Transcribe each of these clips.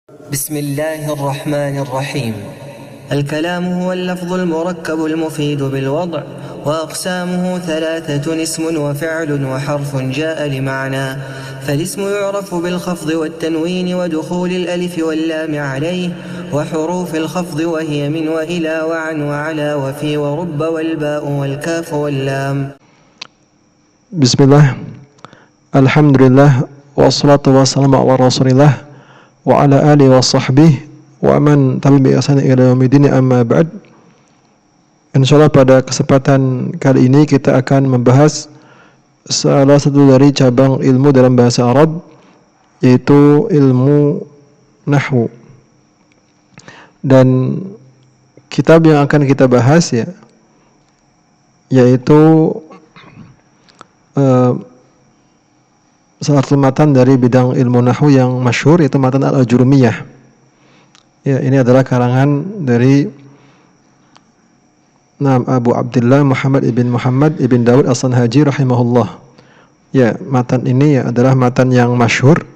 بسم الله الرحمن الرحيم. الكلام هو اللفظ المركب المفيد بالوضع، وأقسامه ثلاثة: اسم وفعل وحرف جاء لمعنى. فالاسم يعرف بالخفض والتنوين ودخول الألف واللام عليه، وحروف الخفض وهي من وإلى وعن وعلى وفي ورب والباء والكاف واللام. بسم الله، الحمد لله، والصلاة والسلام على رسول الله وعلى آله وصحبه wa man tabi'ahum bi ihsan ila yaumil amma ba'd. Insyaallah pada kesempatan kali ini kita akan membahas salah satu dari cabang ilmu dalam bahasa Arab, yaitu ilmu nahwu. Dan kitab yang akan kita bahas yaitu salah satu matan dari bidang ilmu nahwu yang masyhur, yaitu matan Al-Ajurumiyah. Ya, ini adalah karangan dari Abu Abdullah Muhammad ibn Dawud As-Sanhaji rahimahullah. Ya, matan ini adalah matan yang masyhur,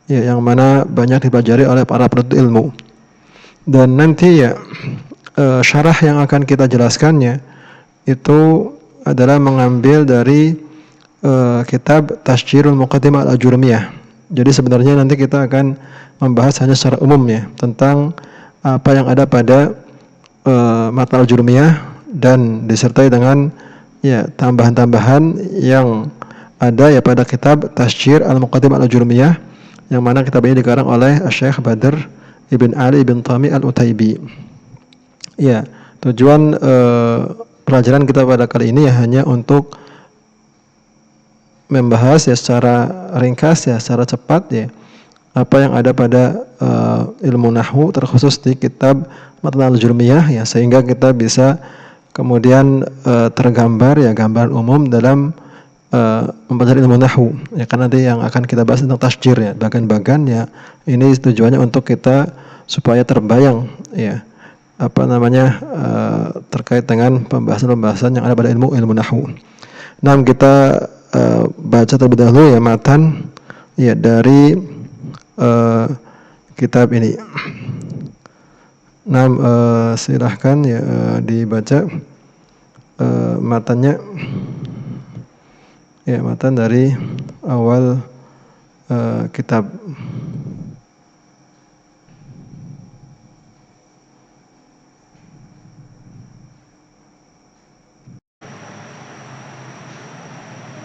yang mana banyak dipelajari oleh para penuntut ilmu. Dan nanti syarah yang akan kita jelaskannya itu adalah mengambil dari kitab Tashjirul Muqaddimah Al-Ajurumiyah. Jadi sebenarnya nanti kita akan membahas hanya secara umum tentang apa yang ada pada matan Al-Ajurumiyah, dan disertai dengan tambahan-tambahan yang ada pada kitab Tashjir Al-Muqaddimah Al-Ajurumiyah, yang mana kitab ini dikarang oleh Syekh Badr ibn Ali ibn Tami Al-Utaibi. Ya, tujuan pelajaran kita pada kali ini hanya untuk membahas secara ringkas, secara cepat apa yang ada pada ilmu nahwu, terkhusus di kitab Matan Al-Ajurumiyah, sehingga kita bisa kemudian tergambar gambaran umum dalam mempelajari ilmu nahwu. Karena nanti yang akan kita bahas tentang tasjir, bagan-bagan, ini tujuannya untuk kita supaya terbayang terkait dengan pembahasan-pembahasan yang ada pada ilmu nahwu. Nah, kita baca terlebih dahulu matan dari kitab ini. Nah, silahkan dibaca matannya. Matan dari awal kitab.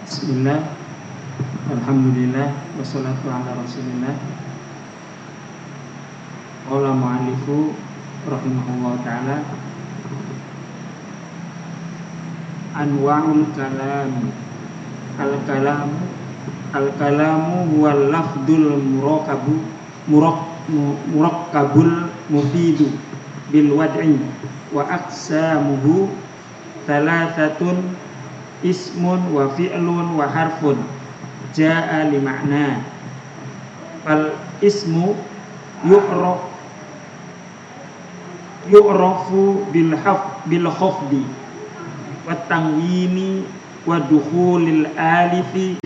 Bismillah, alhamdulillah, wassalatu ala rasulillah. Qala mu'allifu rahimahullah ta'ala, anwa'ul kalam. Al-kalamu huwal lafdul murakkabul mufidu bil wad'i wa aqsamuhu thalathatun: ismun wa fi'lun wa harfun jaa'a li ma'na. Fal ismu yu'rafu bil khafdi wat tanwini wa dukhulil alifi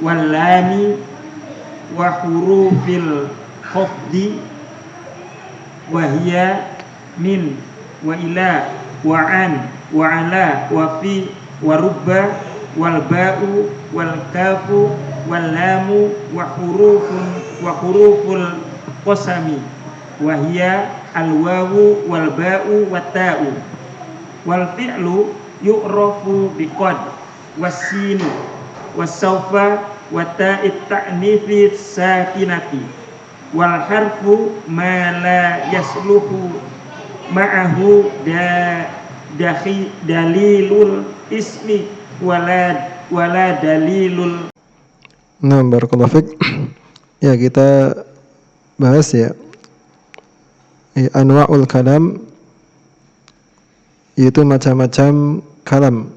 wal lami wa hurufil khafdi wa hiya min wa ila wa an wa ala wa fi wa rubba wal ba'u wal kafu wal lamu wa huruful qasami wa hiya al wawu wal ba'u wat ta'u. Wal fi'lu yu'rafu bi qad was sin was sawfa wa ta'it ta'nifi sakinati. Wal harfu ma la yasluhu ma'ahu dalilul ismi wala dalilul. Nah, barakallahu fiik. Kita bahas anwa'ul kalam, yaitu macam-macam kalam.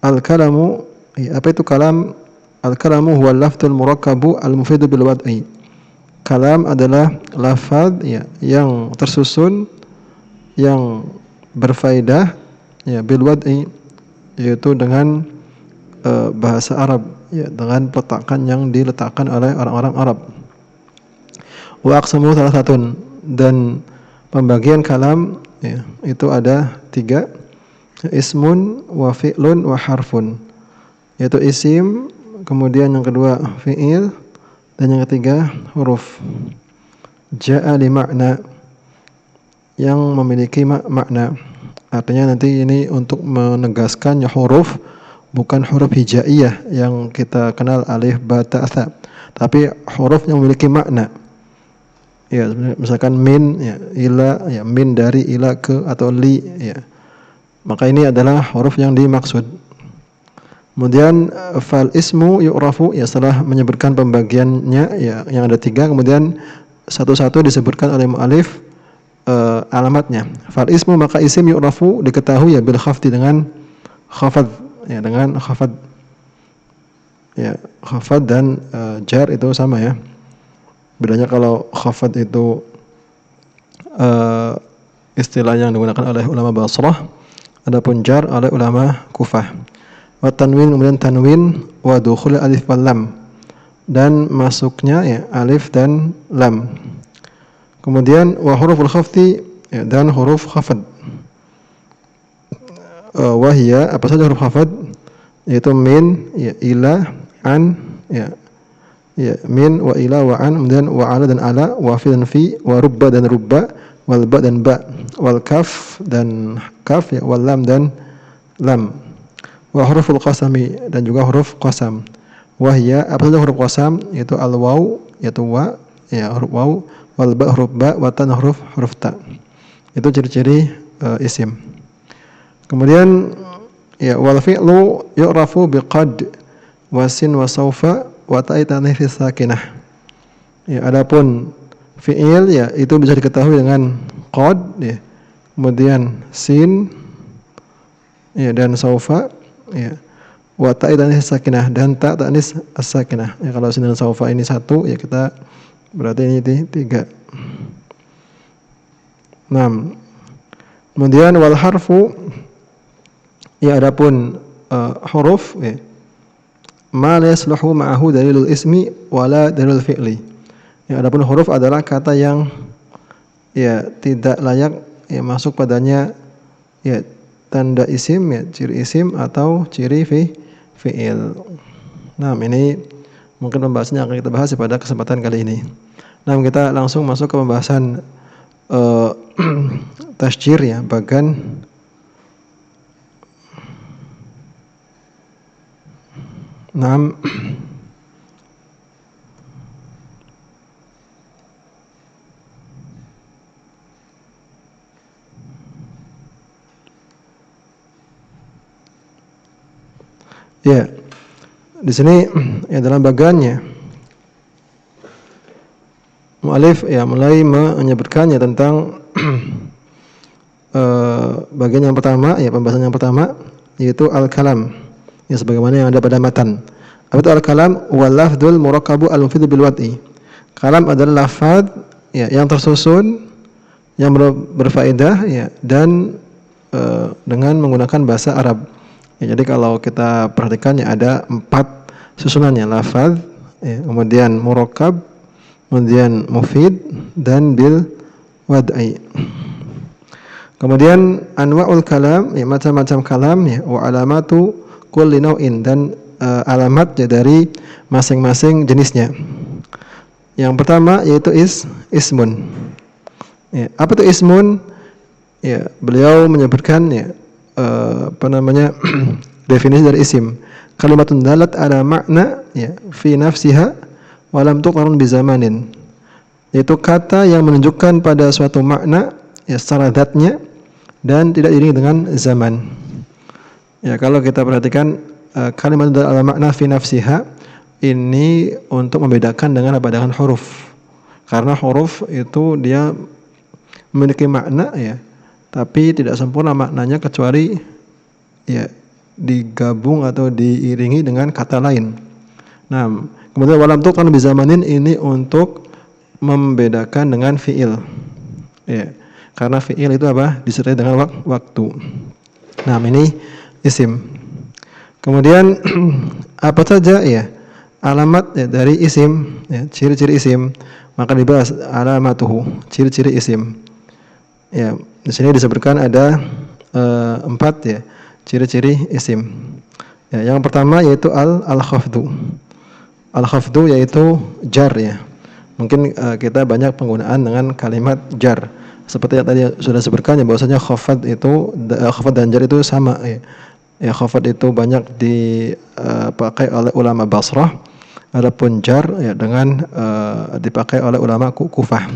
Al-kalamu, apa itu kalam? Al-kalamu huwa al-lafdul murakkabu al-mufidu bil wad'i. Kalam adalah lafaz yang tersusun, yang berfaedah bil wad'i, yaitu dengan bahasa Arab, ya, dengan peletakan yang diletakkan oleh orang-orang Arab. Wa aqsamu thalathatun, dan pembagian kalam, ya, itu ada 3, ismun wa fi'lun wa harfun, yaitu isim, kemudian yang kedua fi'il, dan yang ketiga huruf. Ja'a li makna, yang memiliki makna. Artinya nanti ini untuk menegaskan huruf, bukan huruf hijaiyah yang kita kenal alif, ba, ta, tha, tapi huruf yang memiliki makna. Ya, misalkan min, ya, ila, ya, min dari ila ke, atau li, ya. Maka ini adalah huruf yang dimaksud. Kemudian fal ismu yu'rafu, ya, setelah menyebutkan pembagiannya, ya, yang ada 3, kemudian satu-satu disebutkan oleh mu'alif alamatnya. Fal ismu, maka isim, yu'rafu, diketahui, ya, bil khafdi, dengan khafad, ya, dengan khafad. Ya, khafad dan jar itu sama, ya. Bedanya kalau khafad itu istilah yang digunakan oleh ulama Basrah, adapun jar oleh ulama Kufah. Wa tanwin, kemudian tanwin, wa dukhul alif wal lam, dan masuknya, ya, alif dan lam. Kemudian wa huruful khafdi, ya, dan huruf khafad. Wa hiya, apa saja huruf khafad? Yaitu min, ya, ila, an, ya, ya, min, wa ila, wa an, kemudian wa ala dan ala, wa fi dan fi, wa rubba dan rubba, wal ba dan ba, wal kaf dan kaf, ya, wal lam dan lam. Wa huruful qasami, dan juga huruf qasam. Wahya, apa saja huruf qasam? Yaitu al waw, yaitu wa, ya, huruf waw, wal ba huruf ba, wa tan huruf ta. Itu ciri-ciri isim. Kemudian, ya, wal fi'lu yu'rafu biqad, wa sin, wa sawfa, wa ta'i tanifis sakinah. Ya, adapun fi'il, ya, itu bisa diketahui dengan qad, ya, kemudian sin, ya, dan sawfa, ya, wa ta'i tanis sakinah, dan ta tanis as-sakinah. Ya, kalau sin dan sawfa ini 1, ya, kita berarti ini 3. 6. Kemudian wal harfu, ya, adapun huruf, ya, ma la yasluhu ma'ahu dalilul ismi wala dalilul fi'li. Ya, adapun huruf adalah kata yang, ya, tidak layak, ya, masuk padanya, ya, tanda isim, ya, ciri isim atau ciri fi'il. Nah, ini mungkin pembahasannya akan kita bahas pada kesempatan kali ini. Nah, kita langsung masuk ke pembahasan tasjir, ya, bagan. Nah, ya, di sini, ya, dalam bagannya mu'alif, ya, mulai menyebutkannya tentang bagian yang pertama, ya, pembahasan yang pertama, yaitu al-kalam, ya, sebagaimana yang ada pada matan. Apa itu al-kalam? Wal lafdzul murakkabu al-mufid bil wad'i. Kalam adalah lafaz, ya, yang tersusun, yang berfaedah, ya, dan dengan menggunakan bahasa Arab. Ya, jadi kalau kita perhatikan, ya, ada 4 susunannya, lafaz, ya, kemudian murakkab, kemudian mufid, dan bil wad'i. Kemudian anwa'ul kalam, ya, macam-macam kalam, ya, wa alamatu kulli naw'in, dan alamatnya dari masing-masing jenisnya. Yang pertama yaitu ismun. Ya, apa itu ismun? Ya, beliau menyebutkan, ya, definisi dari isim. Kalimatun dalat ala makna, ya, fi nafsiha wa lam tuqarun bi zamanin. Yaitu kata yang menunjukkan pada suatu makna, ya, secara zatnya, dan tidak diiringi dengan zaman. Ya, kalau kita perhatikan kalimat dalat ala makna fi nafsiha, ini untuk membedakan dengan apa? Dengan huruf. Karena huruf itu dia memiliki makna, ya, tapi tidak sempurna maknanya kecuali, ya, digabung atau diiringi dengan kata lain. Nah, kemudian walam tuqan bi zamanin, ini untuk membedakan dengan fiil. Ya, karena fiil itu apa? Disertai dengan waktu. Nah, ini isim. Kemudian apa saja ya alamat ya, dari isim, ya, ciri-ciri isim, maka dibahas alamatuhu, ciri-ciri isim. Ya, di sini disebutkan ada 4 ya ciri-ciri isim. Ya, yang pertama yaitu al-khafdu. Al-khafdu yaitu jar ya. Mungkin kita banyak penggunaan dengan kalimat jar. Seperti yang tadi sudah disebutkan ya bahwasanya khafad itu khafad dan jar itu sama ya. Ya, khafad itu banyak dipakai oleh ulama Basrah. Adapun jar ya dengan dipakai oleh ulama Kufah.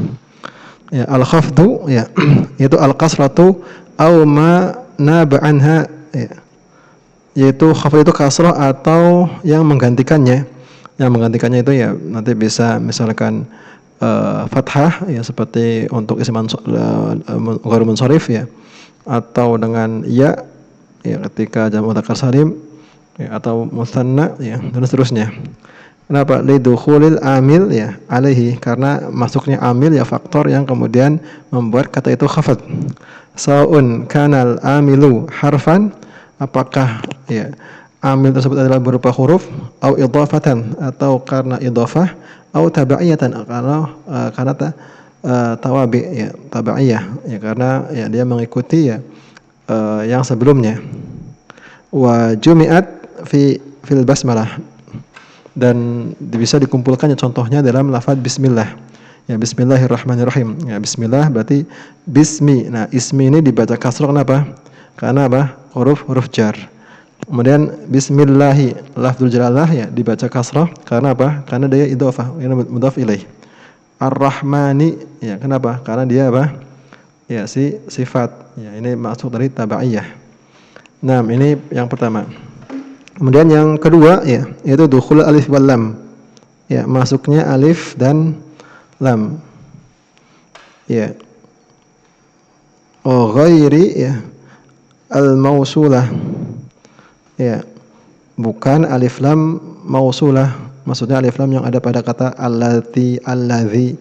Ya, al-khafdu ya yaitu al-kasratu au ma naba anha ya. Yaitu khafd itu kasrah atau yang menggantikannya. Yang menggantikannya itu ya nanti bisa misalkan fathah ya seperti untuk isim ghair munsharif ya, atau dengan ya ketika jamak mudzakkar salim ya, atau musanna ya dan seterusnya. Kenapa? Lidukhulil amil ya alaihi, karena masuknya amil ya faktor yang kemudian membuat kata itu khafad. Saun kanal amilu harfan, apakah ya amil tersebut adalah berupa huruf atau idhafatan atau karena idhafah atau tabaiyatan karena tawabi ya tabaiyah ya karena ya dia mengikuti ya yang sebelumnya. Wa jumi'at fil basmalah, dan bisa dikumpulkannya contohnya dalam lafaz bismillah. Ya bismillahirrahmanirrahim. Ya bismillah berarti bismi. Nah, ismi ini dibaca kasrah kenapa? Karena apa? Huruf jar. Kemudian bismillahi lafzul jalalah ya dibaca kasrah karena apa? Karena dia idhofah, ini mudhaf ilaih. Ar-Rahmani ya kenapa? Karena dia apa? Ya sifat. Ya ini masuk dari tabaiyah. Nah, ini yang pertama. Kemudian yang kedua ya yaitu dukhul alif wal lam. Ya, masuknya alif dan lam. Ya. Oh ghairi ya al-mausulah. Ya. Bukan alif lam mausulah. Maksudnya alif lam yang ada pada kata allati, alladzi.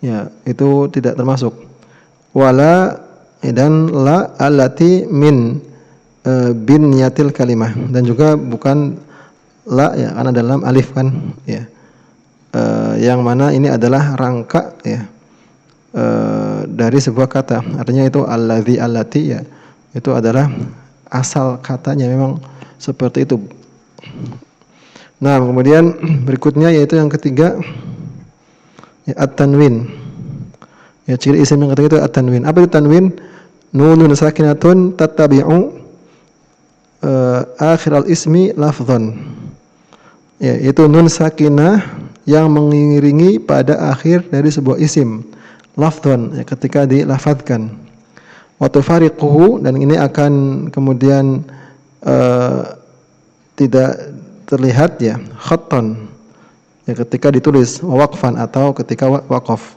Ya, itu tidak termasuk. Wala dan la allati min binyatil kalimah, dan juga bukan la ya karena dalam alif kan ya yang mana ini adalah rangka ya dari sebuah kata, artinya itu alladzi allati ya itu adalah asal katanya memang seperti itu. Nah, kemudian berikutnya yaitu yang ketiga ya at-tanwin. Ya, ciri isim yang ketiga itu at-tanwin. Apa itu tanwin? Nunun sakinatun tattabi'u akhir al-ismi lafdhan. Ya, itu nun sakinah yang mengiringi pada akhir dari sebuah isim lafdhan ya, ketika dilafadzkan. Wa tufariquhu, dan ini akan kemudian tidak terlihat ya khatton ya ketika ditulis, waqfan atau ketika waqaf.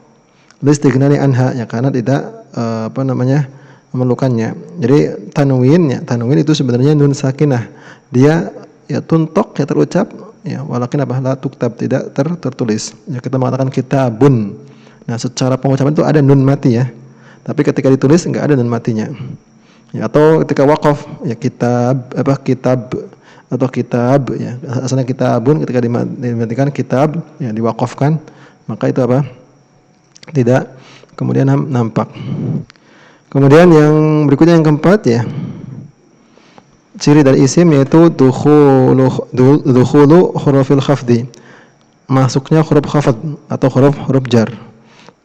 Listighnani anha ya karena tidak memerlukannya. Jadi tanwin itu sebenarnya nun sakinah. Dia ya tuntok ya terucap ya walakin la tuktab, tidak tertulis. Ya kita mengatakan kitabun. Nah, secara pengucapan itu ada nun mati ya. Tapi ketika ditulis enggak ada nun matinya. Ya, atau ketika waqaf ya kitab atau kitab ya asalnya kitabun, ketika dimatikan kitab ya diwaqafkan, maka itu apa? Tidak kemudian nampak. Kemudian yang berikutnya yang keempat ya, ciri dari isim yaitu dukhulu hurufil khafdi, masuknya huruf khafd atau huruf jar.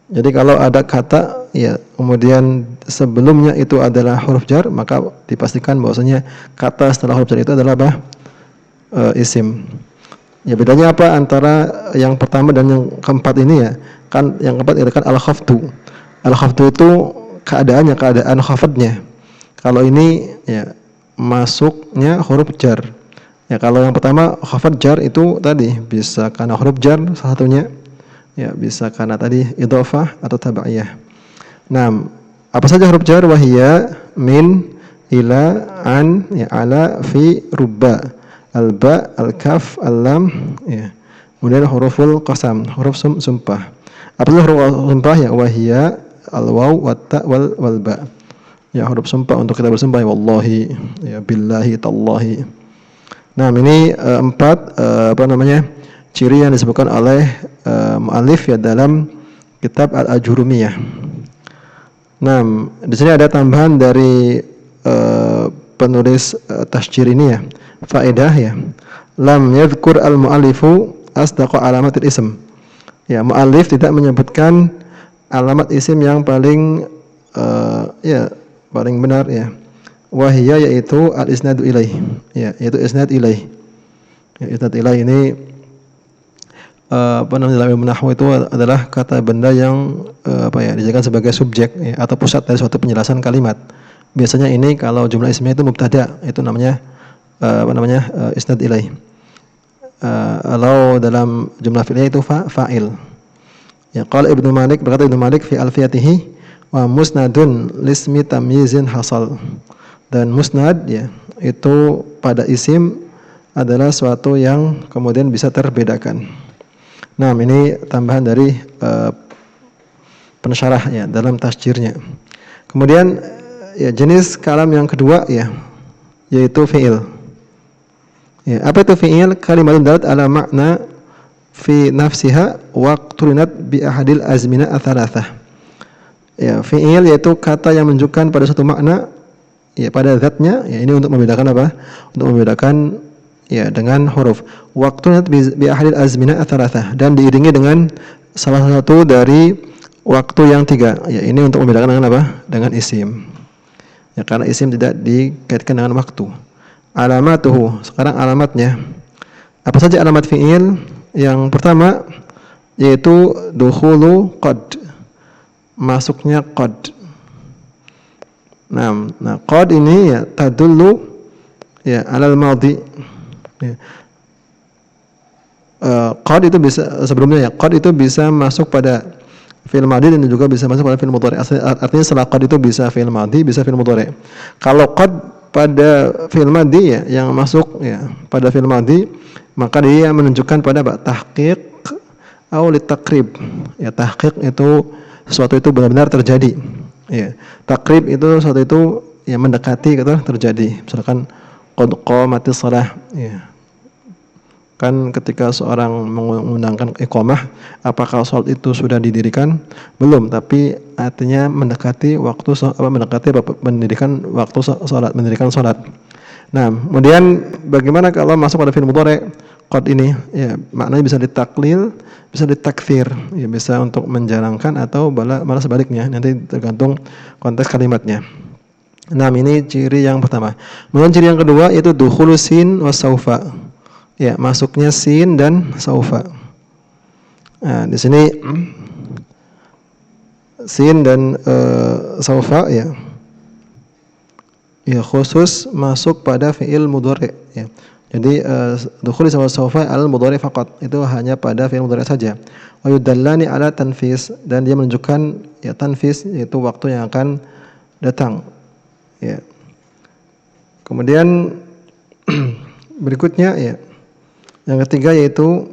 Jadi kalau ada kata ya kemudian sebelumnya itu adalah huruf jar, maka dipastikan bahwasanya kata setelah huruf jar itu adalah apa? Isim. Ya, bedanya apa antara yang pertama dan yang keempat ini ya? Kan yang keempat itu kan al-khafdu. Al-khafdu itu keadaan khafadnya. Kalau ini ya masuknya huruf jar. Ya, kalau yang pertama khafad jar itu tadi bisa karena huruf jar salah satunya. Ya, bisa karena tadi idhofah atau tabaiyah. Nah, apa saja huruf jar? Wahia, min, ila, an, ya, ala, fi, rubba, al-ba, al-kaf, al-lam, ya. Kemudian huruful qasam, huruf sumpah. Apa saja huruf sumpah? Ya, wahia, al-waw, wat-ta, wal-ba. Ya, huruf sumpah untuk kita bersumpah ya wallahi, ya billahi, tallahi. Nah, ini empat ciri yang disebutkan oleh mu'allif ya dalam kitab Al-Ajurumiyah. Nah, di sini ada tambahan dari penulis tasjir ini ya, faedah ya. Lam yadhkur al-mu'allifu asdaqa alamatil ism. Ya, mu'allif tidak menyebutkan alamat isim yang paling paling benar ya. Wahiyya yaitu al-isnadu ilaih. Ya, yaitu isnad ilaih. Ya, isnad ilaih ini dalam ilmu nahwu itu adalah kata benda yang dijadikan sebagai subjek ya, atau pusat dari suatu penjelasan kalimat. Biasanya ini kalau jumlah isimnya itu mubtada, itu namanya isnad ilaih. Kalau dalam jumlah fi'liyah itu fa'il. Ya, qala Ibnu Malik, berkata Ibnu Malik fi alfiyatihi, wa musnadun lismi tamyizin hasal. Dan musnad ya itu pada isim adalah suatu yang kemudian bisa terbedakan. Nah, ini tambahan dari pensyarah ya dalam tasjirnya. Kemudian ya jenis kalam yang kedua ya yaitu fi'il. Ya, apa itu fi'il? Kalimatun dalat ala makna fi nafsiha wa qturinat bi ahadil azmina ats-tsalatsah. Ya, fi'il yaitu kata yang menunjukkan pada suatu makna ya pada zatnya, ya ini untuk membedakan apa? Untuk membedakan ya dengan huruf. Waqtunat bi ahadil azmina ats-tsalatsah, dan diiringi dengan salah satu dari waktu yang tiga. Ya, ini untuk membedakan dengan apa? Dengan isim. Ya, karena isim tidak dikaitkan dengan waktu. Alamatuhu, sekarang alamatnya. Apa saja alamat fi'il? Yang pertama yaitu dukhulu qad. Masuknya qad. Nah, qad ini ya tadullu ya alal madhi. Ya. Qad itu bisa sebelumnya ya, qad itu bisa masuk pada fi'il madhi dan juga bisa masuk pada fi'il mudhari. Artinya setelah qad itu bisa fi'il madhi, bisa fi'il mudhari. Kalau qad pada fi'il madhi ya yang masuk ya pada fi'il madhi, maka dia menunjukkan pada tahqiq atau litakrib. Ya, tahqiq itu sesuatu itu benar-benar terjadi. Ya, takrib itu sesuatu itu yang mendekati gitu terjadi. Misalkan qad qamatis shalah ya. Kan ketika seorang mengundangkan iqamah, apakah salat itu sudah didirikan? Belum, tapi artinya mendekati waktu mendirikan waktu salat, mendirikan salat. Nah, kemudian bagaimana kalau masuk pada fi'il mudhari? Qad ini ya maknanya bisa ditaklil, bisa ditakfir, ya bisa untuk menjarangkan atau malah sebaliknya, nanti tergantung konteks kalimatnya. Nah, ini ciri yang pertama. Kemudian ciri yang kedua yaitu dukhulu sin wa saufa. Ya, masuknya sin dan saufa. Nah, di sini sin dan saufa ya. Ya, khusus masuk pada fi'il mudhari ya. Jadi dukhuli sama saufa al mudhari faqat, itu hanya pada fi'il mudhari saja. Wa yudallani ala tanfis, dan dia menunjukkan ya tanfis yaitu waktu yang akan datang. Ya. Kemudian berikutnya ya yang ketiga yaitu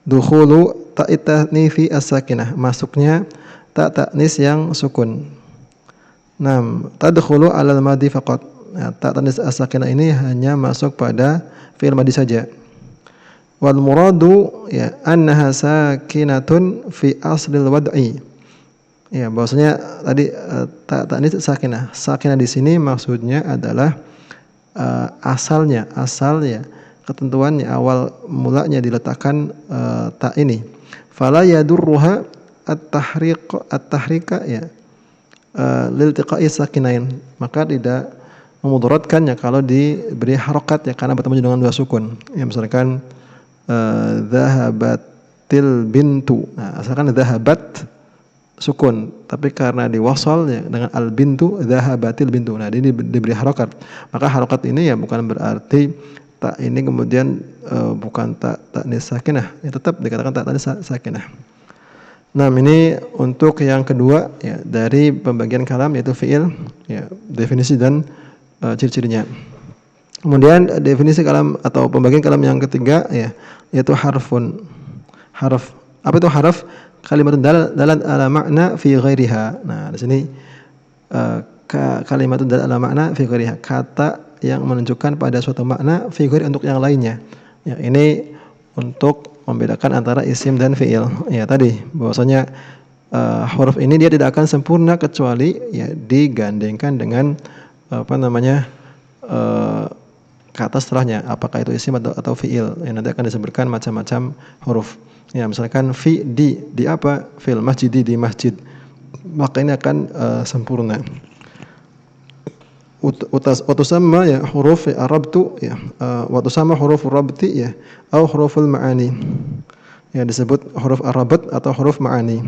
dukhulu ta'it ta'nifi as-sakinah, masuknya ta ta'nis yang sukun. Nah, tadkhulu alal madhi faqat. Nah, ta ta'nis as-sakinah ini hanya masuk pada fi'il madhi saja. Wal muradu ya annaha sakinatun fi aslil wad'i. Ya, bahwasanya tadi ta ta'nis sakinah. Sakinah di sini maksudnya adalah asalnya, ketentuannya awal mulanya diletakkan ta ini. Fala yadurruha at-tahrika ya liltiqa'i sakinain, maka tidak memudaratkannya kalau diberi harokat ya karena bertemu dengan dua sukun. Ya, misalkan dhahabatil bintu. Nah, asalkan dhahabat sukun, tapi karena diwasal ya dengan al bintu, dhahabatil bintu. Nah, ini diberi harokat. Maka harokat ini ya bukan berarti tak ini kemudian bukan tak ta'nis sakinah, ya tetap dikatakan tak ta'nis sakinah. Nah, ini untuk yang kedua ya dari pembagian kalam yaitu fi'il ya, definisi dan ciri-cirinya. Kemudian definisi kalam atau pembagian kalam yang ketiga ya yaitu harfun. Harf. Apa itu harf? Kalimatun dalat ala makna fi ghairiha. Nah, di sini kalimatun dalat ala makna fi ghairiha, kata yang menunjukkan pada suatu makna fi ghairi untuk yang lainnya. Ya, ini untuk membedakan antara isim dan fiil. Ya, tadi bahwasanya huruf ini dia tidak akan sempurna kecuali ya digandengkan dengan kata setelahnya, apakah itu isim atau fiil. Ya, nanti akan disebutkan macam-macam huruf. Ya, misalkan fi di apa? Fil masjid di masjid. Maka ini akan sempurna. Utusamma ya huruf arabtu ya wa tusamma huruf rabti ya atau huruful ma'ani. Ya, disebut huruf arabat atau huruf ma'ani.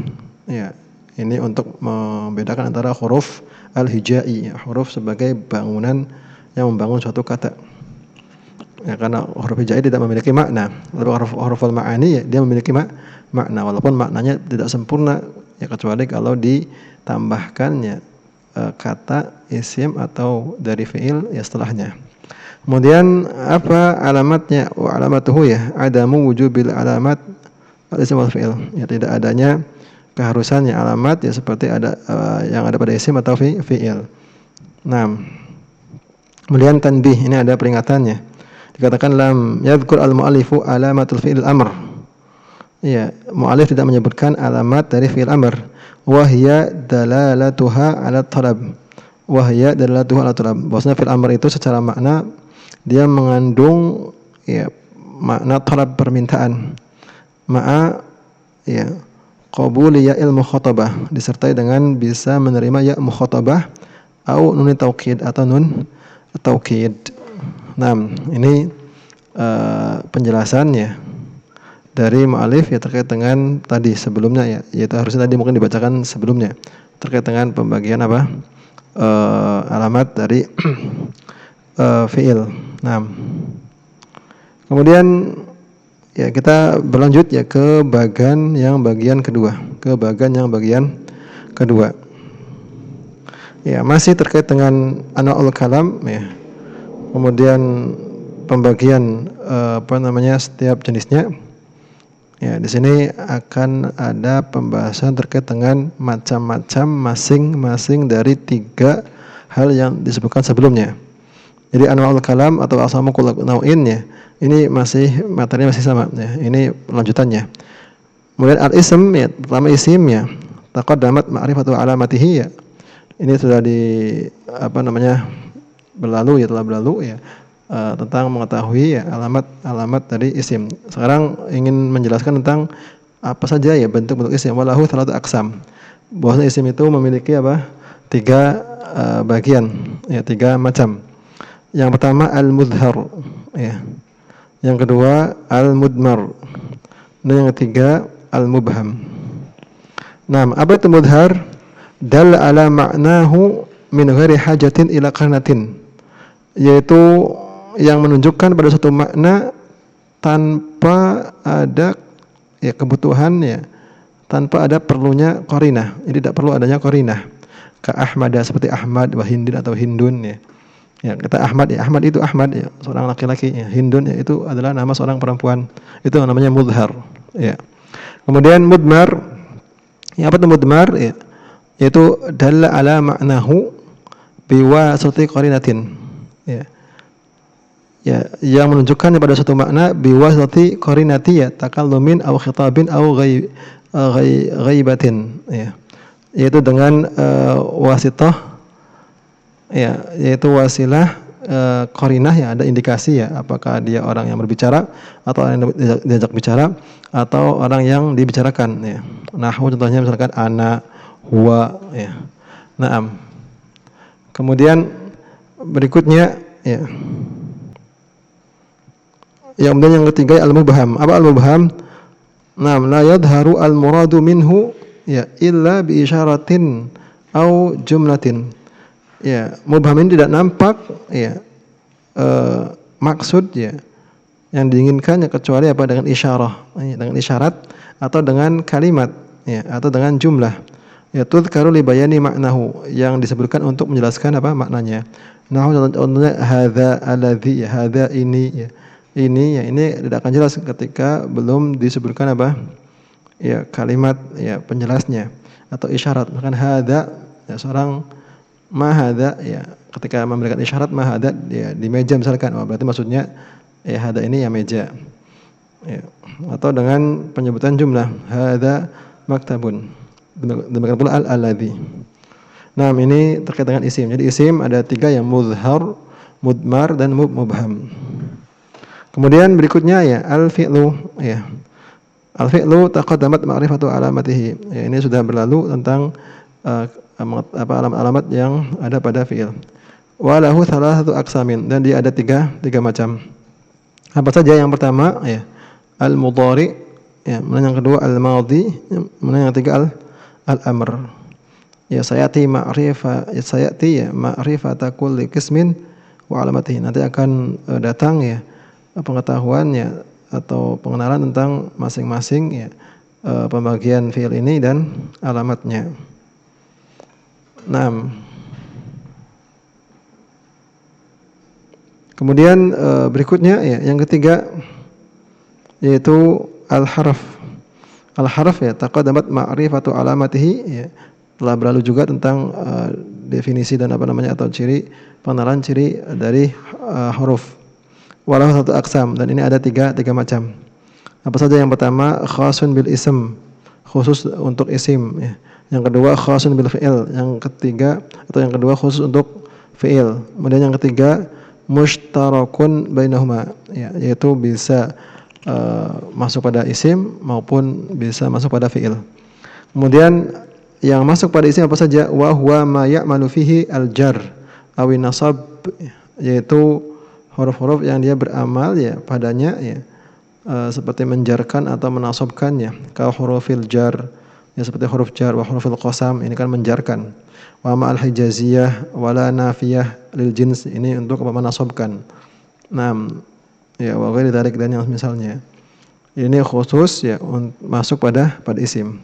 Ya, ini untuk membedakan antara huruf al-hijai, ya, huruf sebagai bangunan yang membangun suatu kata. Ya, karena huruf hijai tidak memiliki makna. Lalu huruf al-ma'ani ya dia memiliki makna walaupun maknanya tidak sempurna ya kecuali kalau ditambahkannya kata isim atau dari fiil ya setelahnya. Kemudian apa alamatnya? Wa alamatuhu ya adamu wujubil alamat al-isim wal fiil. Ya, tidak adanya keharusannya alamat ya seperti ada yang ada pada isim atau fiil. Nah, kemudian tanbih, ini ada peringatannya. Dikatakan lam yadhkur al-mu'allifu alamatul fi'il amr. Ya, mu'allif tidak menyebutkan alamat dari fi'il amr. Wa hiya dalalatuha 'ala talab. Wa hiya dalalatuha 'ala talab. Bahwasanya fi'il amr itu secara makna dia mengandung ya makna talab permintaan. Ma'a ya qabuli ya'il mukhatabah, disertai dengan bisa menerima ya mukhatabah atau nun taukid atau nun taukid. Nah, ini penjelasannya dari mu'alif ya terkait dengan tadi sebelumnya ya, yaitu harusnya tadi mungkin dibacakan sebelumnya terkait dengan pembagian apa alamat dari fiil. Nah, kemudian ya kita berlanjut ya ke bagian kedua. Ya, masih terkait dengan anwa'ul kalam ya. Kemudian pembagian setiap jenisnya. Ya, di sini akan ada pembahasan terkait dengan macam-macam masing-masing dari 3 hal yang disebutkan sebelumnya. Jadi anwa'ul kalam atau aqsamu kulli nau'in ya. Ini materinya masih sama ya. Ini lanjutannya. Kemudian al-ism ya, pertama isim ya. Taqaddamat ma'rifatu alamatihi ya. Ini sudah telah berlalu ya. Tentang mengetahui ya alamat dari isim. Sekarang ingin menjelaskan tentang apa saja ya bentuk-bentuk isim. Walahu thalathu aqsam. Bahwasanya isim itu memiliki 3 bagian ya, 3 macam. Yang pertama al-mudhar ya. Yang kedua al-mudmar. Dan yang ketiga al-mubham. Nah, apa itu mudhar? Dal ala ma'nahu min ghairi hajatin ila qarnatin. Yaitu yang menunjukkan pada suatu makna tanpa ada ya kebutuhan ya, tanpa ada perlunya qarinah. Jadi tidak perlu adanya qarinah. Ka Ahmada seperti Ahmad, wa Hindin atau Hindun ya. Ya, kata Ahmad ya, Ahmad itu Ahmad ya, seorang laki-laki ya. Hindun ya, itu adalah nama seorang perempuan. Itu namanya mudhar ya. Kemudian mudmar. Ya, apa itu mudmar ya? Yaitu dalla ala ma'nahu biwasati qarinatin. Ya. Ya, yang menunjukkan pada suatu makna biwasati qarinati ya takallumin aw khitabin aw ghaibatin ya. Yaitu dengan wasithah ya, yaitu wasilah qarinah ya, ada indikasi ya, apakah dia orang yang berbicara atau orang yang diajak bicara atau orang yang dibicarakan ya. Nahwu contohnya misalkan ana, huwa ya. Naam. Kemudian berikutnya ya. Kemudian yang ketiga al-mubham. Apa al-mubham? Naam, la yadharu al-muradu minhu ya illa bi isyaratin au jumlatin. Ya, mubham ini tidak nampak ya maksud ya yang diinginkannya kecuali apa dengan isyarah, ya, dengan isyarat atau dengan kalimat ya atau dengan jumlah. Ya, tudkaru li bayani maknahu, yang disebutkan untuk menjelaskan apa maknanya. Nahu contohnya hadza alladzi, hadza ini ya. Ini tidak akan jelas ketika belum disebutkan apa? Ya, kalimat ya penjelasnya atau isyarat. Misalkan hadza ya, seorang ma hadza ya, ketika memberikan isyarat ma hadza ya di meja misalkan, oh berarti maksudnya ya hadza ini ya meja. Ya. Atau dengan penyebutan jumlah hadza maktabun. Demikian pula alladzi. Nah, ini terkait dengan isim. Jadi isim ada 3 yang mudhar, mudmar dan mubham. Kemudian berikutnya ya al-fi'lu ya. Al-fi'lu taqaddamat ma'rifatu alamatihi. Ya, ini sudah berlalu tentang alamat-alamat yang ada pada fi'il. Wa lahu thalathatu aqsamin, dan dia ada tiga macam. Apa saja? Yang pertama ya al-mudhari, ya, kemudian yang kedua al-madhi, kemudian yang ketiga al-amr. Ya sayati ya ma'rifata kulli qismin wa alamatihi. Nanti akan datang ya pengetahuannya atau pengenalan tentang masing-masing ya pembagian fiil ini dan alamatnya. Nah, kemudian berikutnya ya yang ketiga yaitu al-harf. Al-harf ya taqaddamat ma'rifatu alamatihi ya, telah berlalu juga tentang definisi dan atau ciri pengenalan ciri dari huruf. Walau satu aksam, dan ini ada tiga macam. Apa saja? Yang pertama khasun bil ism, khusus untuk isim ya. Yang kedua khasun bil fi'il, yang kedua khusus untuk fi'il. Kemudian yang ketiga mushtarakun bainahuma ya, yaitu bisa masuk pada isim maupun bisa masuk pada fi'il. Kemudian yang masuk pada isim apa saja? Wa huwa ma ya'malu fihi al-jar awi nasab, yaitu huruf-huruf yang dia beramal ya padanya ya seperti menjarkan atau menasabkannya. Ka hurufil jar ya, seperti huruf jar. Wa hurufil qasam, ini kan menjarkan. Wa ma al-hijaziyah wala nafiyah lil jins, ini untuk menasabkan. Nah, ya wa ghairi dzalik, dan yang misalnya. Ini khusus ya masuk pada isim.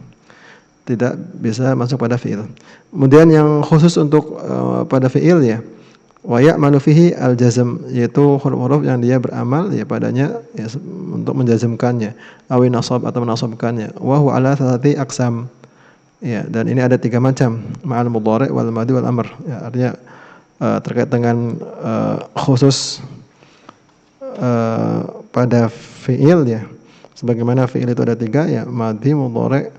Tidak bisa masuk pada fi'il. Kemudian yang khusus untuk pada fi'il ya wa ya'malu fihi al-jazm, yaitu huruf-huruf yang dia beramal ya padanya ya, untuk menjazmkannya, awi nasab atau menasabkannya. Wa huwa ala thalathati aqsam. Ya, dan ini ada 3 macam, ma'al mudhari' wal madhi wal amr. Ya, artinya terkait dengan khusus pada fi'il ya. Sebagaimana fi'il itu ada 3 ya, madhi, mudhari',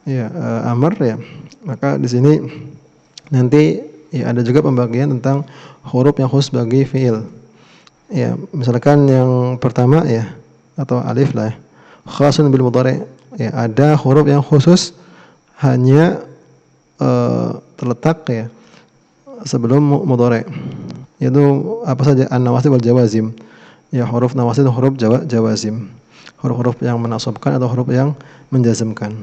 ya amr ya. Maka di sini nanti ya ada juga pembagian tentang huruf yang khusus bagi fi'il. Ya, misalkan yang pertama ya atau alif lah ya. Khasun bil mudhari'. Ya, ada huruf yang khusus hanya terletak ya sebelum mudhari'. Yaitu apa saja? An-nawasib wal jawazim. Ya, huruf nawasib dan huruf jawazim. Huruf-huruf yang menasabkan atau huruf yang menjazmkan.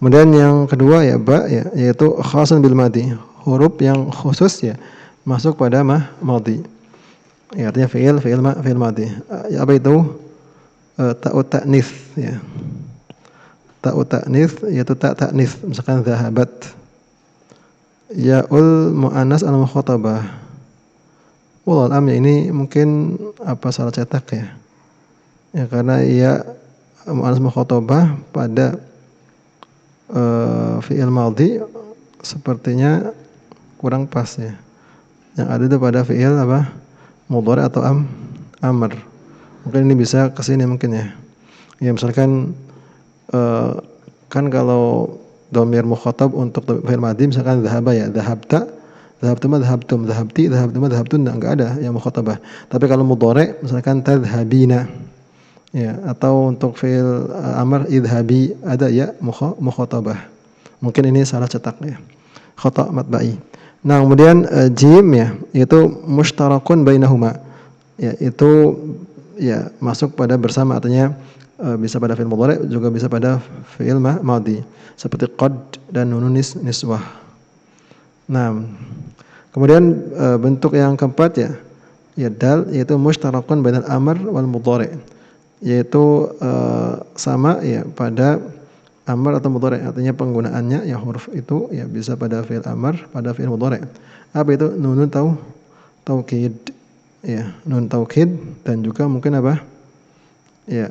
Kemudian yang kedua ya ba ya, yaitu khasun bil madhi. Huruf yang khusus ya masuk pada madhi. Ya, artinya fi'il madhi. Ya, apa itu? Ta'ut ta'nits ya. Ta'ut ta'nits yaitu ta'nits, misalkan zahabat. Ya'ul mu'annas al-mukhatabah. Wallahu a'lam, ini mungkin salah cetak ya. Ya, karena ia mu'annas mukhatabah pada fi'il madhi sepertinya kurang pas ya. Yang ada itu pada fi'il mudhari atau amr. Mungkin ini bisa ke sini mungkin ya. Ya misalkan kan kalau dhamir mukhatab untuk fi'il madhi misalkan dhahaba ya, dhahabta, dhahabtum, dhahabtum, dhahabti, dhahabtum, dhahabtun, enggak ada yang mukhatabah. Tapi kalau mudhari misalkan tadhhabina ya, atau untuk fi'il amr idhabi ada ya mukhatabah. Mungkin ini salah cetak ya. Khata' matba'i. Nah, kemudian jim ya, yaitu mushtarakun bainahuma. Ya, itu ya masuk pada bersama, artinya bisa pada fi'il mudhari juga bisa pada fi'il madhi seperti qad dan nunun niswah. Nah, kemudian bentuk yang keempat ya dal, yaitu mushtarakun bainal amr wal mudhari, yaitu sama ya pada amr atau mudhari, artinya penggunaannya ya huruf itu ya bisa pada fi'il amr, pada fi'il mudhari. Apa itu? Nunun taukid ya, nun taukid, dan juga mungkin ya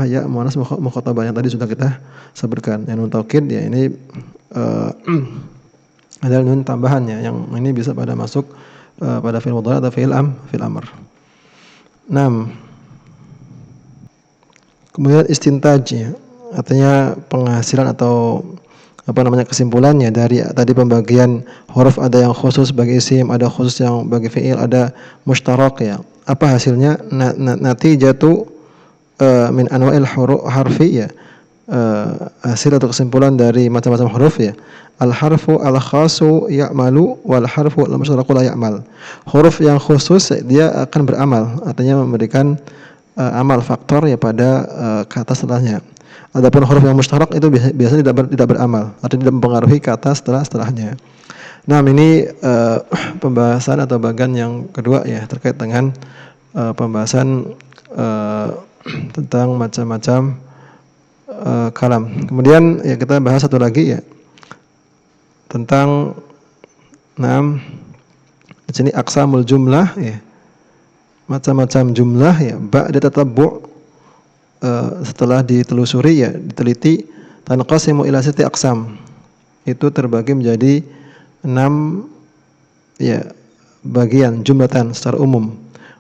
ya muannas mukhatabah yang tadi sudah kita sebutkan. Ya nun taukid ya ini adalah nun tambahannya, yang ini bisa pada masuk pada fi'il mudhari atau fi'il amr. 6. Kemudian istintaj, ya, artinya penghasilan atau kesimpulannya dari tadi pembagian huruf, ada yang khusus bagi isim, ada khusus yang bagi fi'il, ada mushtarak, ya. Apa hasilnya? Natijatu min anwa'il harfi, ya. Hasil atau kesimpulan dari macam-macam huruf, ya. Al-harfu al-khasu ya'malu wal harfu al-mushtaraku la ya'mal. Huruf yang khusus dia akan beramal, artinya memberikan amal faktor, ya, pada kata setelahnya. Adapun huruf yang mushtarak itu biasanya tidak beramal atau tidak mempengaruhi kata setelahnya. Nah, ini pembahasan atau bagian yang kedua, ya, terkait dengan pembahasan tentang macam-macam kalam. Kemudian, ya, kita bahas satu lagi, ya, tentang di sini aqsamul jumlah, ya. Macam-macam jumlah, ya, ba'da tatabbu', setelah ditelusuri, ya, diteliti, tanqasimu ila sitti aqsam. Itu terbagi menjadi 6, ya, bagian jumlatan secara umum.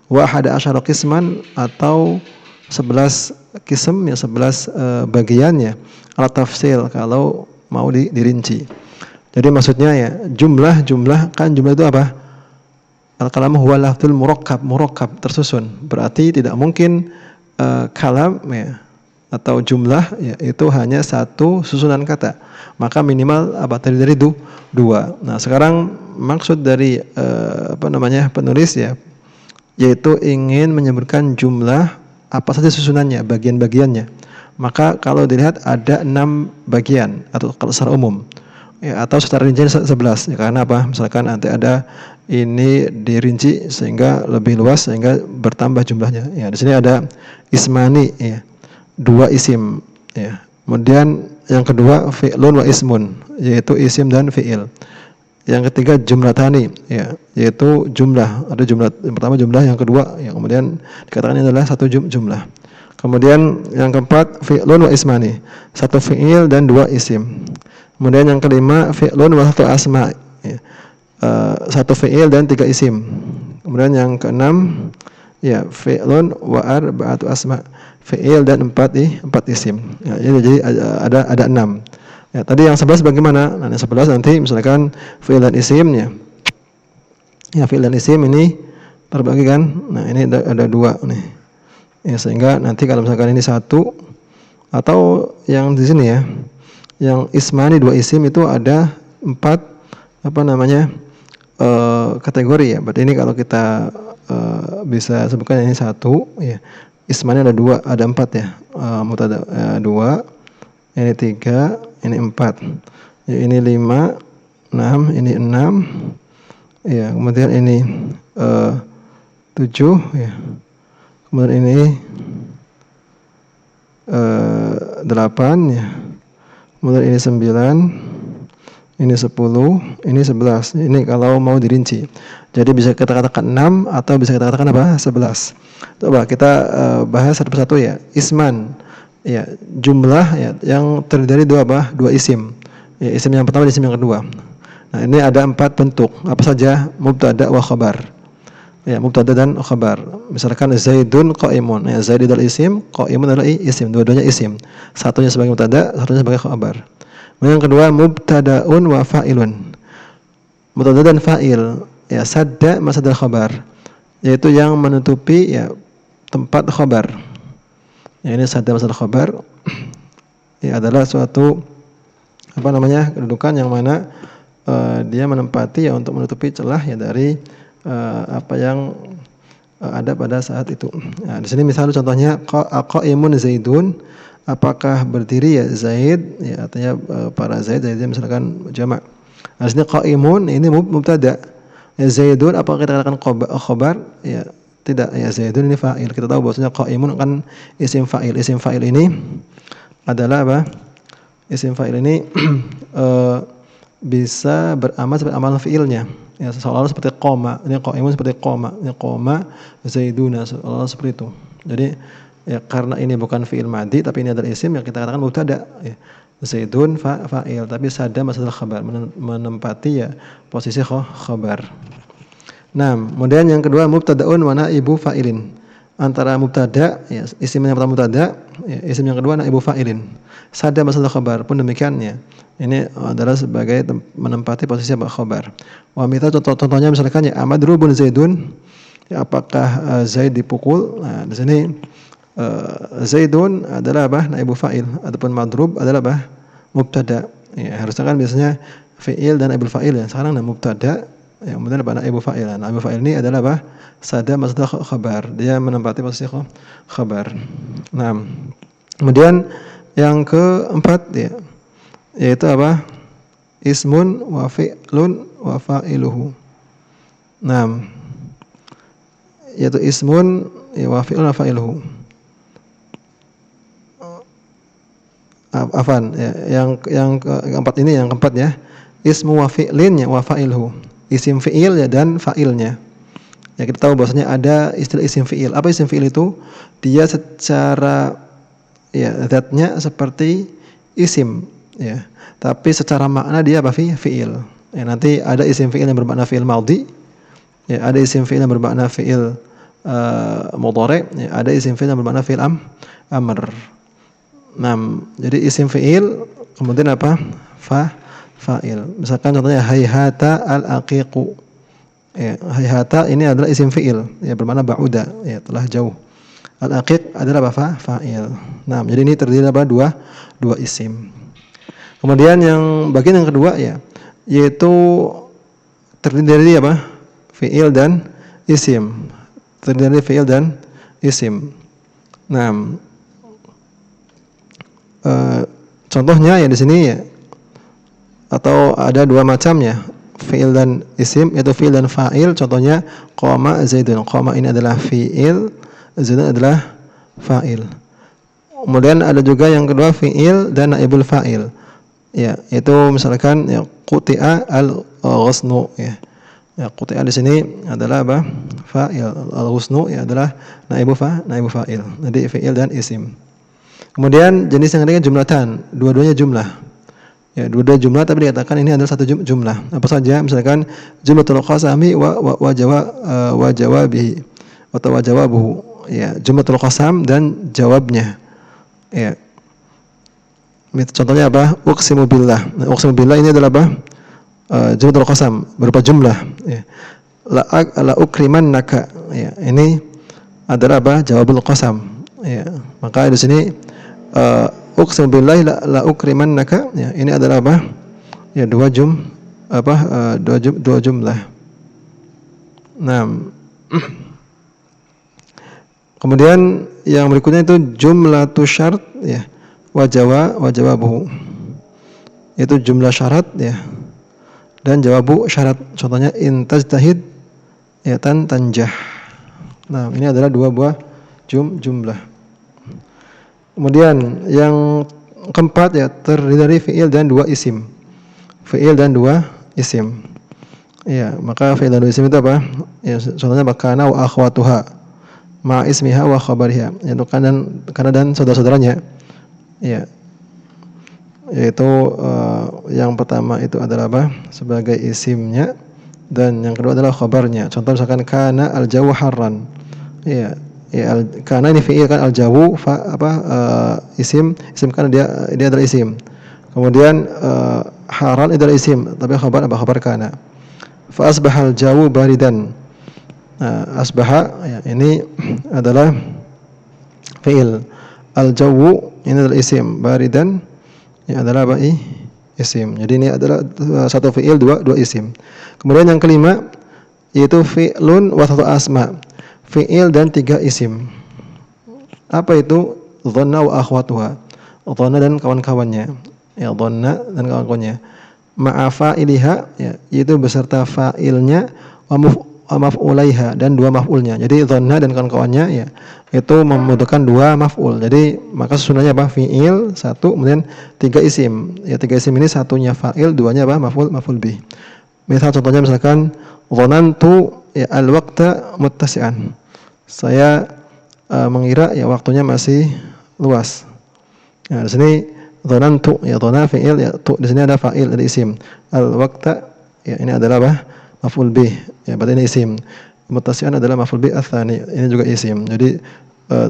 Wa 11 qisman, atau 11 qism, ya, 11 bagiannya, ala tafsil kalau mau dirinci. Jadi maksudnya, ya, jumlah kan jumlah itu apa? Al-kalamu huwa lafdzul murakkab tersusun. Berarti tidak mungkin kalam, ya, atau jumlah, ya, itu hanya satu susunan kata. Maka minimal terdiri dari dua. Nah, sekarang maksud dari penulis, ya, yaitu ingin menyebutkan jumlah apa saja susunannya, bagian-bagiannya. Maka kalau dilihat ada 6 bagian atau kalau secara umum, ya, atau secara rinci 11, ya, karena apa? Misalkan nanti ada ini dirinci sehingga lebih luas sehingga bertambah jumlahnya. Ya, di sini ada ismani, ya, 2 isim, ya. Kemudian yang kedua fi'lun wa ismun, yaitu isim dan fi'il. Yang ketiga jumlatani, ya, yaitu jumlah. Ada jumlah yang pertama jumlah, yang kedua, ya, kemudian dikatakan ini adalah satu jumlah. Kemudian yang keempat fi'lun wa ismani, 1 fi'il dan 2 isim. Kemudian yang kelima fi'lun wa 1 asma, ya, 1 fi'il dan 3 isim. Kemudian yang keenam, ya, fi'lun wa 4 asma, fi'il dan 4 isim. Ya, jadi ada 6. Ya, tadi yang 11 bagaimana? Nah, yang 11 nanti misalkan fi'il dan isimnya. Ya, fi'il dan isim ini terbagi kan. Nah, ini ada 2 nih. Ya, sehingga nanti kalau misalkan ini 1, atau yang di sini, ya, yang ismani 2 isim itu ada 4 kategori, ya. Berarti ini kalau kita bisa sebutkan ini 1, ya. Ismani ada 2, ada 4, ya. Mutada 2, ini 3, ini 4. Ya, ini 5, 6, ini 6. Ya, kemudian ini 7, ya. Kemudian ini 8, ya. Kemudian ini 9, ini 10, ini 11. Ini kalau mau dirinci. Jadi bisa kita katakan 6 atau bisa kita katakan 11. Coba kita bahas satu persatu, ya. Isman, ya, jumlah, ya, yang terdiri dari 2 isim. Ya, isim yang pertama dan isim yang kedua. Nah, ini ada 4 bentuk. Apa saja? Mubtada wa khabar. Ya, mubtada dan khabar. Misalkan Zaidun qa'imun. Ya, Zaid adalah isim, qa'imun adalah isim. Dua-duanya isim. Satunya sebagai mubtada, satunya sebagai khabar. Yang kedua mubtadaun wa fa'ilun. Mubtada dan fa'il, ya, sadda masadal khabar, yaitu yang menutupi, ya, tempat khabar. Ya, ini sadda masadal khabar, ya, adalah suatu kedudukan yang mana dia menempati, ya, untuk menutupi celah, ya, dari apa yang ada pada saat itu. Nah, di sini misalnya contohnya qa'imun Zaidun, apakah berdiri, ya, Zaid, ya, artinya para Zaid misalkan jamak. Nah, di sini qa'imun ini mubtada. Ya, Zaidun apakah kita katakan khabar? Ya, tidak, ya, Zaidun ini fa'il. Kita tahu bahwasanya qa'imun kan isim fa'il. Isim fa'il ini adalah apa? Isim fa'il ini bisa beramal seperti amal fi'ilnya. Ya, seolah-olah seperti qoma. Ini qa'imun seperti qoma. Ini qoma Zaiduna, seolah-olah seperti itu. Jadi, ya, karena ini bukan fi'il madhi tapi ini adalah isim yang kita katakan mubtada, ya. Zaidun fa'il, tapi sada masalah khabar, menempati ya posisi khabar. Nah, kemudian yang kedua mubtada'un wa naibu fa'ilin. Antara mubtada ya, isim yang pertama mubtada, ya, isim yang kedua naibu fa'ilin. Sada masalah khabar pun demikian ya. Ini adalah sebagai menempati posisi khabar. Wa mithal contohnya misalkan ya amadrubun Zaidun, ya, apakah Zaid dipukul? Nah, di sini Zaidun adalah apa? Naibu fa'il, ataupun madrub adalah apa? Mubtada. Ya, harusnya kan biasanya fi'il dan naibul fa'il ya. Sekarang mubtada, yang kemudian apa? Naibu fa'il. Naibu fa'il ini adalah apa? Sada maksudnya khabar. Dia menempati posisi khabar. Nah, kemudian yang keempat ya, yaitu apa? Ismun wa fi'lun wa fa'iluhu. Nah, yaitu ismun wa fi'lun wa fa'iluhu. Afan ya, yang keempat ini yang keempat ya, ismu wa fi'lin ya wa fa'ilhu, isim fi'il ya dan fa'ilnya ya. Kita tahu bahwasanya ada istilah isim fi'il. Apa isim fi'il itu? Dia secara ya zatnya seperti isim ya, tapi secara makna dia apa? Fi'il ya. Nanti ada isim fi'il yang bermakna fi'il madhi ya, ada isim fi'il yang bermakna fi'il mudhari ya, ada isim fi'il yang bermakna fi'il amr. Nah, jadi isim fi'il kemudian apa? Fa'il. Misalkan contohnya hayhata al-aqiqu. Ya, hayhata ini adalah isim fi'il ya, bermakna ba'uda ya, telah jauh. Al-aqiq adalah apa? Fa'il. Nah, jadi ini terdiri apa? Dua isim. Kemudian yang bagian yang kedua ya, yaitu terdiri dari apa? Fi'il dan isim. Terdiri dari fi'il dan isim. Nah, contohnya ya di sini ya, atau ada dua macam ya, fi'il dan isim, yaitu fi'il dan fa'il. Contohnya qama Zaidun. Qama ini adalah fi'il, Zaidun adalah fa'il. Kemudian ada juga yang kedua fi'il dan naibul fa'il. Ya, itu misalkan ya quti'a al-ghusnu ya. Ya, quti'a di sini adalah apa? Fa'il. Al-ghusnu ya adalah naibu fa'il. Jadi fi'il dan isim. Kemudian jenis yang ketiga jumlatan, dua-duanya jumlah. Ya, dua-duanya jumlah tapi dikatakan ini adalah satu jumlah. Apa saja? Misalkan jumlatul qasami wa jawabihi atau wa jawabuhu. Ya, jumlatul qasam dan jawabnya. Ya. Contohnya apa? Uqsimu billah. Nah, uqsimu billah ini adalah apa? Jumlatul qasam, berupa jumlah. Ya. La ukrimannaka. Ya, ini adalah apa? Jawabul qasam. Ya, maka di sini uqsimu billahi la ukrimannaka ya, ini adalah apa? Ya dua jumlah. Nah, kemudian yang berikutnya itu jumlatu syart ya, wa jawabuhu. Itu jumlah syarat ya dan jawabu syarat. Contohnya in tajtahid ya tanjah. Nah, ini adalah dua buah jumlah. Kemudian yang keempat ya, terdiri dari fi'il dan dua isim. Fi'il dan dua isim. Ya, maka fi'il dan dua isim itu apa? Ya, contohnya bakana wa akhwatuha ma ismiha wa khabariha. Ya, karena dan saudara-saudaranya. Ya. Yaitu yang pertama itu adalah apa? Sebagai isimnya, dan yang kedua adalah khabarnya. Contoh misalkan kana al-jawu harran. Ya. Ya, karena ini fi'il kan al-jawu isim karena dia adalah isim. Kemudian haran itu adalah isim, tapi khabar kana. Fa asbahal jawu baridan. Asbaha ya, ini adalah fi'il. Al-jawu ini adalah isim, baridan ini adalah apa? Isim. Jadi ini adalah satu fi'il, dua isim. Kemudian yang kelima yaitu fi'lun wa satu asma. Fi'il dan tiga isim. Apa itu? Dhanna wa akhwatuha. Dhanna dan kawan-kawannya. Ya, dhanna dan kawan-kawannya. Ma'a iliha ya, yaitu beserta fa'ilnya, wa maf'ulaiha dan dua maf'ulnya. Jadi dhanna dan kawan-kawannya ya, itu membutuhkan dua maf'ul. Jadi maka susunannya apa? Fi'il satu, kemudian tiga isim. Ya, tiga isim ini satunya fa'il, duanya apa? Maf'ul bih. Misal contohnya misalkan dhanantu ya al-waqta muttasi'an. Saya mengira ya waktunya masih luas. Nah, di sini Dhanantu, ya dhana fi'il, ya tu di sini ada fa'il, ada isim. Al-waqta, ya ini adalah apa? Maf'ul bih. Ya berarti ini isim. Muttasi'an adalah maf'ul bih ats-tsani. Ini juga isim. Jadi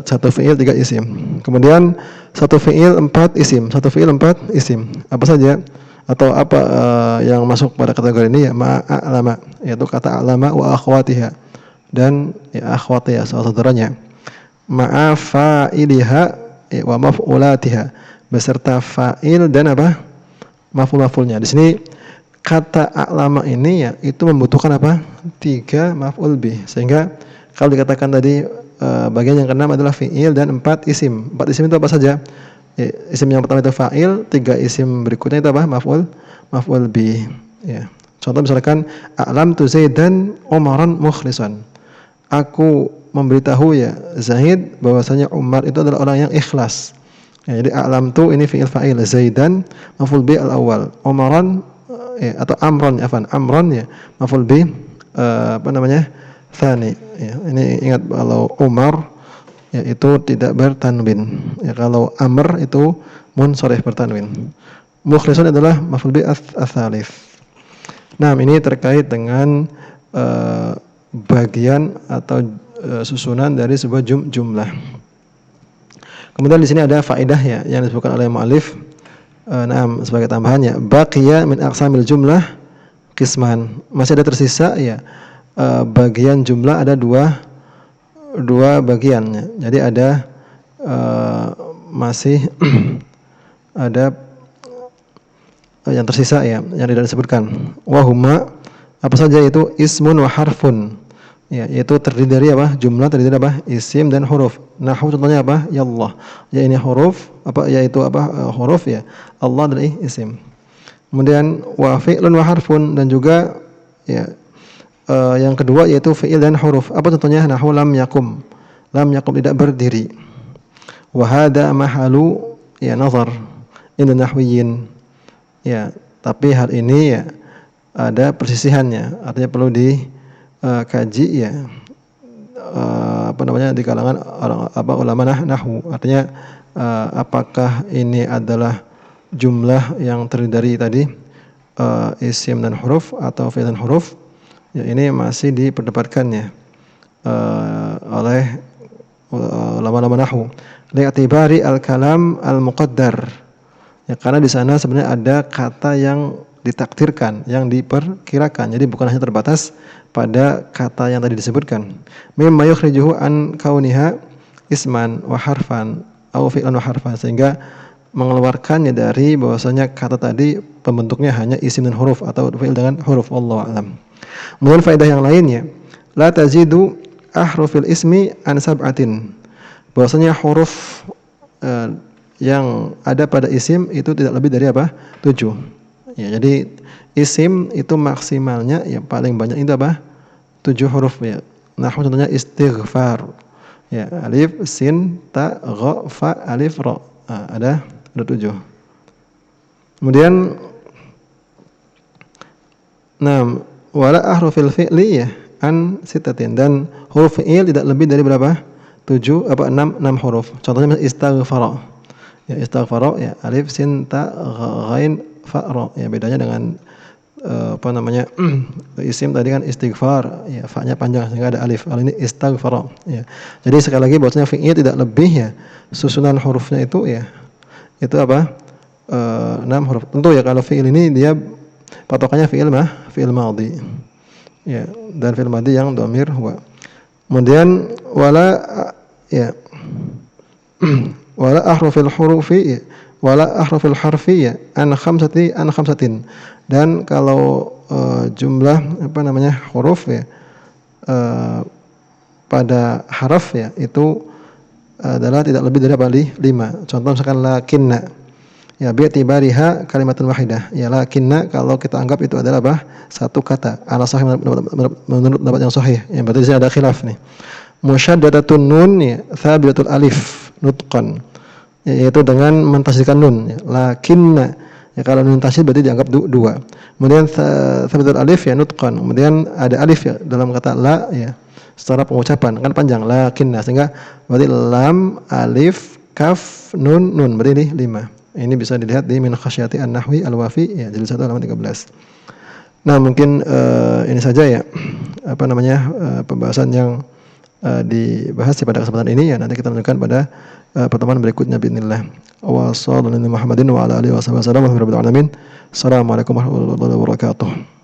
satu fi'il 3 isim. Kemudian satu fi'il 4 isim, satu fi'il 4 isim. Apa saja atau apa yang masuk pada kategori ini ya ma'alama, yaitu kata alama wa akhwatiha dan ya akhwatiha saudaranya. Ma'a fa'iliha wa maf'ulatiha, beserta fa'il dan apa? Maf'ul-maf'ulnya. Di sini kata a'lama ini ya itu membutuhkan apa? 3 maf'ul bih. Sehingga kalau dikatakan tadi bagian yang keenam adalah fi'il dan 4 isim. 4 isim itu apa saja? Ya, isim yang pertama itu fa'il, 3 isim berikutnya itu apa? Maf'ul bih. Ya. Contoh misalkan a'lamtu Zaidan Umaran mukhlisan. Aku memberitahu ya Zaid bahwasanya Umar itu adalah orang yang ikhlas. Ya, jadi a'lamtu ini fi'il fa'il, Zaidan maf'ul bih al-awwal, Umaran ya, atau Amron ya maf'ul bih tsani. Ya, ini ingat kalau Umar ya itu tidak bertanwin. Ya, kalau Amr itu munsharif bertanwin. Mukhlisun adalah maf'ul bih ats-tsalits. Nah, ini terkait dengan bagian atau susunan dari sebuah jumlah. Kemudian di sini ada faedah ya yang disebutkan oleh mu'allif. Sebagai tambahannya, baqiya min aqsamil jumlah qisman. Masih ada tersisa ya bagian jumlah ada dua bagian. Jadi ada masih ada yang tersisa ya yang tidak disebutkan. Wahuma apa saja itu ismun wa harfun. Ya, yaitu terdiri dari apa? Jumlah terdiri dari apa? Isim dan huruf. Nahwu contohnya apa? Ya Allah. Ya ini huruf apa? Yaitu apa? Huruf ya. Allah dari isim. Kemudian wa fi'lun wa harfun dan juga ya yang kedua yaitu fi'il dan huruf. Apa contohnya? Nahwu lam yakum. Lam yakum tidak berdiri. Wa hadza mahalu ya nazar inda nahwiyin. Ya, tapi hal ini ya ada persisihannya. Artinya perlu dikaji ya di kalangan ulama nahwu. Artinya apakah ini adalah jumlah yang terdiri dari tadi isim dan huruf atau fi'il dan huruf? Ya, ini masih diperdebatkan ya oleh ulama-ulama nahwu. Li'tibari al-kalam al-muqaddar. Ya, karena di sana sebenarnya ada kata yang ditakdirkan, yang diperkirakan. Jadi bukan hanya terbatas pada kata yang tadi disebutkan. Mimma yukhrijuhu an kauniha isman wa harfan aw fi'lan wa harfan, sehingga mengeluarkannya dari bahwasanya kata tadi pembentuknya hanya isim dan huruf atau fi'il dengan huruf. Wallahu a'lam. Kemudian faedah yang lainnya, la tazidu ahrufil ismi an sab'atin. Bahwasanya huruf yang ada pada isim itu tidak lebih dari apa? 7. Ya, jadi isim itu maksimalnya ya paling banyak itu apa? 7 huruf ya. Nah, contohnya istighfar. Ya, alif, sin, ta, gha, fa, alif, ra. Nah, ada 7. Kemudian wala ahrufil fi'li ya an sitatin, dan huruf fi'il tidak lebih dari berapa? 6 huruf. Contohnya istighfar. Ya, istighfar ya alif sin ta ghain fa ra. Ya, bedanya dengan isim tadi kan istighfar ya fa-nya panjang sehingga ada alif. Kalau ini istighfar ya. Jadi sekali lagi bahwasanya fi'il tidak lebih ya susunan hurufnya itu ya itu apa? 6 huruf. Tentu ya kalau fi'il ini dia patokannya fi'il madhi. Ya, dan fi'il madhi yang dhamir huwa. Kemudian wala ya wala ahrufil hurufi wala ahrufil harfi an khamsatin, dan kalau jumlah huruf ya pada haraf ya itu adalah tidak lebih dari 5. Contoh misalkan lakinna ya bi'tibariha kalimatun wahidah. Ya lakinna kalau kita anggap itu adalah satu kata. Ala sahih menurut pendapat yang sahih. Ya, berarti di sini ada khilaf nih. Musyaddadatun nun ya thabitul alif nutqan, yaitu dengan mentasydidkan nun ya. Lakinna ya kalau nun tasydid berarti dianggap 2. Kemudian thabitul alif ya nutqan, kemudian ada alif ya dalam kata la ya secara pengucapan kan panjang lakinna, sehingga berarti lam alif kaf nun berarti ini 5. Ini bisa dilihat di Min Khasyati An-Nahwi Al-Wafi ya jilid 1 halaman 13. Nah, mungkin ini saja ya pembahasan yang dibahas pada kesempatan ini ya, nanti kita lanjutkan pada pertemuan berikutnya bismillah. Wa sallallahu Muhammadin wa ala alihi wasallam. Assalamualaikum warahmatullahi wabarakatuh.